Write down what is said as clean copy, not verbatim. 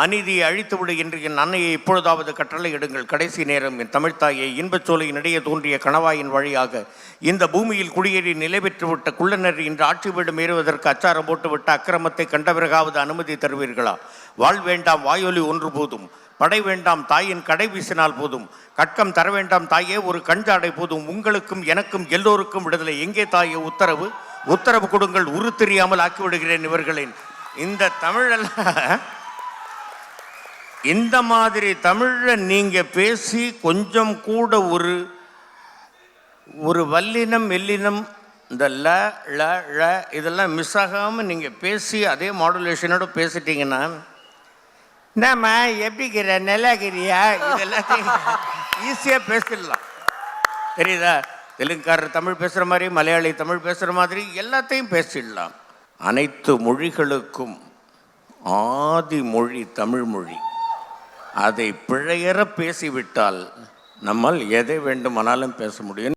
அநீதியை அழித்துவிடு என்று என் அன்னையை இப்பொழுதாவது கட்டளை எடுங்கள். கடைசி நேரம் என் தமிழ்த்தாயை இன்பச்சோலையினிடையே தோன்றிய கணவாயின் வழியாக இந்த பூமியில் குடியேறி நிலை பெற்றுவிட்ட குள்ளனர் இன்று ஆட்சி வீடு மீறுவதற்கு அச்சாரம் போட்டுவிட்ட அக்கிரமத்தை கண்டவர்களாவது அனுமதி தருவீர்களா? வாழ் வேண்டாம் வாயொலி ஒன்று போதும், படை வேண்டாம் தாயின் கடை வீசினால் போதும், கட்கம் தர வேண்டாம் தாயே ஒரு கஞ்சாடை போதும், உங்களுக்கும் எனக்கும் எல்லோருக்கும் விடுதலை. எங்கே தாயே உத்தரவு? உத்தரவு கொடுங்கள், உரு தெரியாமல் ஆக்கிவிடுகிறேன் இவர்களின். இந்த தமிழெல்லாம் இந்த மாதிரி தமிழில் நீங்கள் பேசி கொஞ்சம் கூட ஒரு வல்லினம் மெல்லினம் இந்த ல ல ழ இதெல்லாம் மிஸ் ஆகாமல் நீங்கள் பேசி அதே மாடுலேஷனோட பேசிட்டீங்கன்னா, என்னம்மா எப்படிக்கிற நல்லாக்கிறியா, இதெல்லாத்தையும் ஈஸியாக பேசிடலாம். தெரியுதா? தெலுங்குக்காரர் தமிழ் பேசுகிற மாதிரி, மலையாளி தமிழ் பேசுகிற மாதிரி எல்லாத்தையும் பேசிடலாம். அனைத்து மொழிகளுக்கும் ஆதி மொழி தமிழ் மொழி. அதை பிழையற பேசிவிட்டால் நம்மால் எதை வேண்டுமானாலும் பேச முடியும்.